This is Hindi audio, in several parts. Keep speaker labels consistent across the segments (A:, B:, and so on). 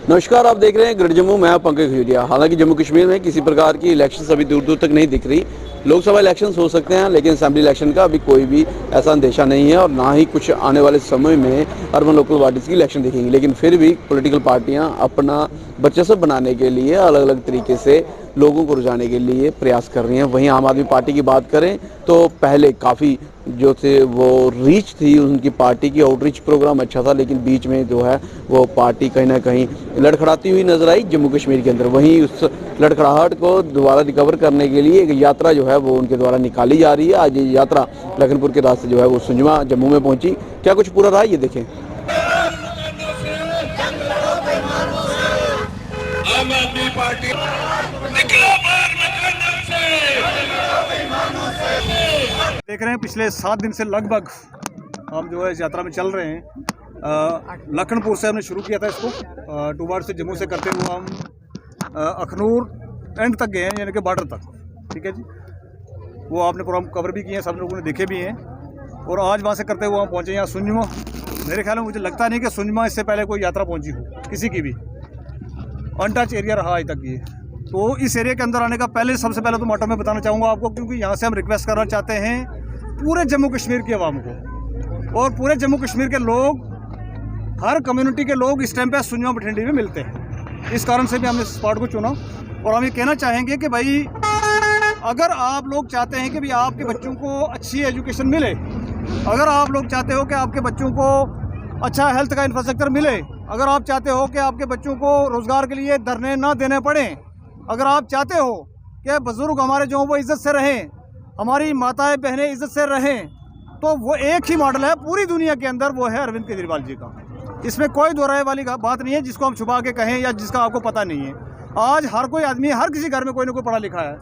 A: नमस्कार, आप देख रहे हैं ग्रेट जम्मू। मैं पंकज खजूरिया। हालांकि जम्मू कश्मीर में किसी प्रकार की इलेक्शन अभी दूर दूर तक नहीं दिख रही। लोकसभा इलेक्शन हो सकते हैं, लेकिन असेंबली इलेक्शन का अभी कोई भी ऐसा अंदेशा नहीं है और ना ही कुछ आने वाले समय में अर्बन लोकल बॉडीज की इलेक्शन दिखेंगी। लेकिन फिर भी पॉलिटिकल पार्टियां अपना वर्चस्व बनाने के लिए अलग अलग तरीके से लोगों को रुझाने के लिए प्रयास कर रही हैं। वहीं आम आदमी पार्टी की बात करें तो पहले काफ़ी जो थे वो रीच थी उनकी पार्टी की, आउटरीच प्रोग्राम अच्छा था, लेकिन बीच में जो है वो पार्टी कहीं ना कहीं लड़खड़ाती हुई नजर आई जम्मू कश्मीर के अंदर। वहीं उस लड़खड़ाहट को दोबारा रिकवर करने के लिए एक यात्रा जो है वो उनके द्वारा निकाली जा रही है। आज ये यात्रा लखनपुर के रास्ते जो है वो सुंजमा जम्मू में पहुंची। क्या कुछ पूरा रहा ये देखें।
B: देख रहे हैं पिछले 7 दिन से लगभग हम जो है इस यात्रा में चल रहे हैं। लखनपुर से हमने शुरू किया था इसको, टूवर्ड से जम्मू से करते हुए हम अखनूर एंड तक गए हैं, यानी कि बॉर्डर तक। ठीक है जी, वो आपने प्रोग्राम कवर भी किए हैं, सब लोगों ने देखे भी हैं। और आज वहाँ से करते हुए हम पहुँचे यहाँ सुंजमा। मेरे ख्याल में मुझे लगता नहीं कि सुंजमा इससे पहले कोई यात्रा पहुँची हो किसी की भी, अनटच एरिया रहा आज तक ये। तो इस एरिया के अंदर आने का सबसे पहले तो मोटो में बताना चाहूँगा आपको, क्योंकि यहाँ से हम रिक्वेस्ट करना चाहते हैं पूरे जम्मू कश्मीर की आवाम को, और पूरे जम्मू कश्मीर के लोग, हर कम्युनिटी के लोग इस टाइम पे सुंजमा बठिंडी में मिलते हैं। इस कारण से भी हमने इस स्पॉट को चुना। और हम ये कहना चाहेंगे कि भाई, अगर आप लोग चाहते हैं कि भाई आपके बच्चों को अच्छी एजुकेशन मिले, अगर आप लोग चाहते हो कि आपके बच्चों को अच्छा हेल्थ का इंफ्रास्ट्रक्चर मिले, अगर आप चाहते हो कि आपके बच्चों को रोज़गार के लिए धरने ना देने पड़े, अगर आप चाहते हो कि बुज़ुर्ग हमारे जो वो इज़्ज़त से रहें, हमारी माताएं बहनें इज़्ज़त से रहें, तो वो एक ही मॉडल है पूरी दुनिया के अंदर, वो है अरविंद केजरीवाल जी का। इसमें कोई दो राय वाली बात नहीं है जिसको हम छुपा के कहें या जिसका आपको पता नहीं है। आज हर कोई आदमी, हर किसी घर में कोई ना कोई पढ़ा लिखा है।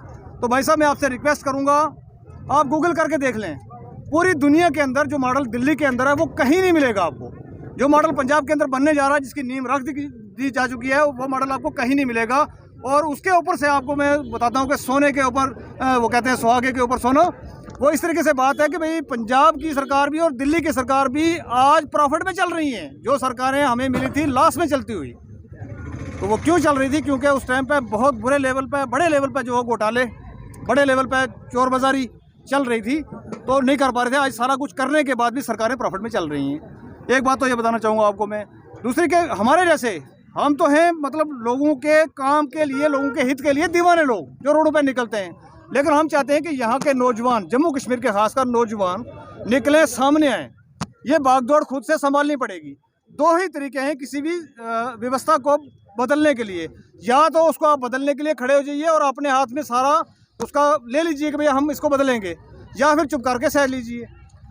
B: तो भाई साहब, मैं आपसे रिक्वेस्ट करूँगा, आप गूगल करके देख लें, पूरी दुनिया के अंदर जो मॉडल दिल्ली के अंदर है वो कहीं नहीं मिलेगा आपको। जो मॉडल पंजाब के अंदर बनने जा रहा है, जिसकी नींव रख दी जा चुकी है, वो मॉडल आपको कहीं नहीं मिलेगा। और उसके ऊपर से आपको मैं बताता हूँ कि सोने के ऊपर, वो कहते हैं सुहागे के ऊपर सोना, वो इस तरीके से बात है कि भाई पंजाब की सरकार भी और दिल्ली की सरकार भी आज प्रॉफिट में चल रही हैं। जो सरकारें हमें मिली थी लॉस में चलती हुई, तो वो क्यों चल रही थी? क्योंकि उस टाइम पे बहुत बुरे लेवल पे, बड़े लेवल पे जो घोटाले, बड़े लेवल पे चोर बाजारी चल रही थी, तो नहीं कर पा रहे थे। आज सारा कुछ करने के बाद भी सरकारें प्रॉफिट में चल रही हैं। एक बात तो ये बताना चाहूँगा आपको मैं। दूसरी के हमारे जैसे हम तो हैं, मतलब लोगों के काम के लिए, लोगों के हित के लिए दीवाने लोग जो रोडों पे निकलते हैं। लेकिन हम चाहते हैं कि यहाँ के नौजवान, जम्मू कश्मीर के खासकर नौजवान निकलें, सामने आएँ। ये भागदौड़ खुद से संभालनी पड़ेगी। दो ही तरीके हैं किसी भी व्यवस्था को बदलने के लिए, या तो उसको आप बदलने के लिए खड़े हो जाइए और अपने हाथ में सारा उसका ले लीजिए कि भैया हम इसको बदलेंगे, या फिर चुप करके सह लीजिए।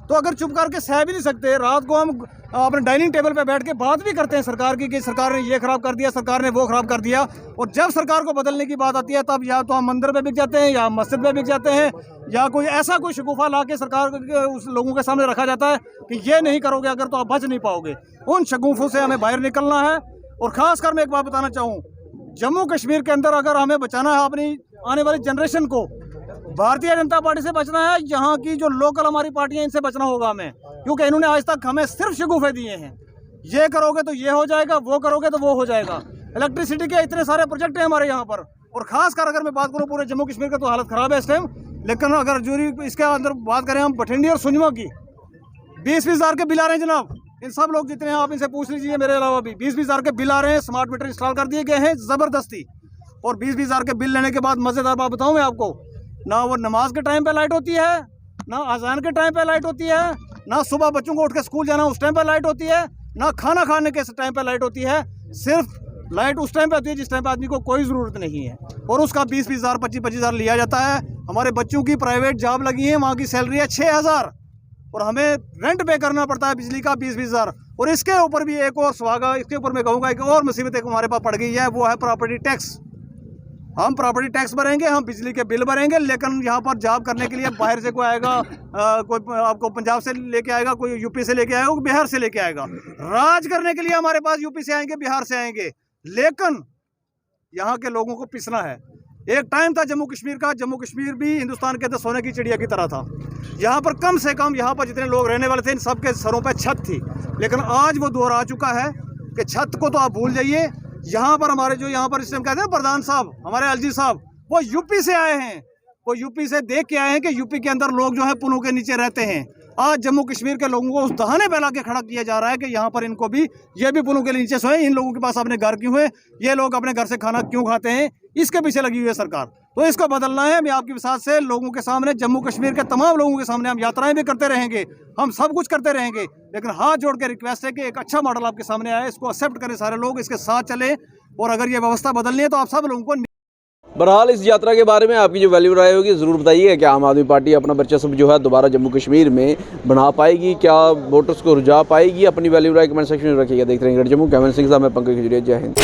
B: तो अगर चुप करके सह भी नहीं सकते, रात को हम अपने डाइनिंग टेबल पे बैठ के बात भी करते हैं सरकार की कि सरकार ने ये खराब कर दिया, सरकार ने वो खराब कर दिया, और जब सरकार को बदलने की बात आती है तब या तो हम मंदिर पे बिक जाते हैं, या मस्जिद पे बिक जाते हैं, या कोई ऐसा कोई शगुफा ला के सरकार उस लोगों के सामने रखा जाता है कि ये नहीं करोगे अगर तो आप बच नहीं पाओगे। उन शगुफों से हमें बाहर निकलना है। और ख़ासकर मैं एक बात बताना चाहूँ, जम्मू कश्मीर के अंदर अगर हमें बचाना है अपनी आने वाली जनरेशन को, भारतीय जनता पार्टी से बचना है। यहाँ की जो लोकल हमारी पार्टियां, इनसे बचना होगा हमें, क्योंकि इन्होंने आज तक हमें सिर्फ शगुफे दिए हैं। ये करोगे तो ये हो जाएगा, वो करोगे तो वो हो जाएगा। इलेक्ट्रिसिटी के इतने सारे प्रोजेक्ट हैं हमारे यहाँ पर, और खासकर अगर मैं बात करूँ पूरे जम्मू कश्मीर का, तो हालत ख़राब है इस टाइम। लेकिन अगर जूरी इसके अंदर बात करें हम बठिंडी और सुंजमा की, 20-20 हज़ार के बिल आ रहे हैं जनाब। इन सब लोग जितने हैं आप इनसे पूछ लीजिए, मेरे अलावा भी 20-20 हज़ार के बिल आ रहे हैं। स्मार्ट मीटर इंस्टॉल कर दिए गए हैं ज़बरदस्ती। और 20-20 हज़ार के बिल लेने के बाद मज़ेदार बात बताऊँ मैं आपको, ना वो नमाज के टाइम पे लाइट होती है, ना अजान के टाइम पे लाइट होती है, ना सुबह बच्चों को उठ के स्कूल जाना उस टाइम पे लाइट होती है, ना खाना खाने के टाइम पे लाइट होती है। सिर्फ लाइट उस टाइम पे होती है जिस टाइम पे आदमी को कोई ज़रूरत नहीं है, और उसका 20-20 हज़ार 25-25 हज़ार लिया जाता है। हमारे बच्चों की प्राइवेट जॉब लगी है, वहाँ की सैलरी है 6 हज़ार, और हमें रेंट पे करना पड़ता है बिजली का 20-20 हज़ार। और इसके ऊपर भी एक और सुहागा, इसके ऊपर मैं कहूँगा एक और मुसीबत एक हमारे पास पड़ गई है, वो है प्रॉपर्टी टैक्स। हम प्रॉपर्टी टैक्स भरेंगे, हम बिजली के बिल भरेंगे, लेकिन यहाँ पर जॉब करने के लिए बाहर से कोई आएगा, कोई आपको पंजाब से लेके आएगा, कोई यूपी से लेके आएगा, कोई बिहार से लेके आएगा। राज करने के लिए हमारे पास यूपी से आएंगे, बिहार से आएंगे, लेकिन यहाँ के लोगों को पिसना है। एक टाइम था जम्मू कश्मीर का, जम्मू कश्मीर भी हिंदुस्तान के अंदर सोने की चिड़िया की तरह था। यहाँ पर कम से कम यहाँ पर जितने लोग रहने वाले थे, इन सबके सरों पर छत थी। लेकिन आज वो दौर आ चुका है कि छत को तो आप भूल जाइए, यहाँ पर हमारे जो यहाँ पर इस टाइम कहते हैं प्रधान साहब, हमारे एलजी साहब, वो यूपी से आए हैं, वो यूपी से देख के आए हैं कि यूपी के अंदर लोग जो है पुलों के नीचे रहते हैं। आज जम्मू कश्मीर के लोगों को उस दहाने पे ला के खड़ा किया जा रहा है कि यहाँ पर इनको भी, ये भी पुलों के नीचे सोए, इन लोगों के पास अपने घर क्यों है, ये लोग अपने घर से खाना क्यों खाते हैं, इसके पीछे लगी हुई है सरकार। तो इसको बदलना है। मैं आपके साथ से लोगों के सामने, जम्मू कश्मीर के तमाम लोगों के सामने हम यात्राएं भी करते रहेंगे, हम सब कुछ करते रहेंगे, लेकिन हाथ जोड़ के रिक्वेस्ट है कि एक अच्छा मॉडल आपके सामने आए, इसको एक्सेप्ट करें सारे लोग, इसके साथ चलें, और अगर ये व्यवस्था बदलनी है तो आप सब लोगों को।
A: बहरहाल इस यात्रा के बारे में आपकी जो वैल्यू राय होगी ज़रूर बताइए कि आम आदमी पार्टी अपना वर्चस्व जो है दोबारा जम्मू कश्मीर में बना पाएगी, क्या वोटर्स को रुझा पाएगी। अपनी वैल्यू राय कमेंट सेक्शन में रखिएगा। देखते रहेंगे जम्मू। कैमरा सिंह साहब, मैं पंकज खजूरिया, जय हिंद।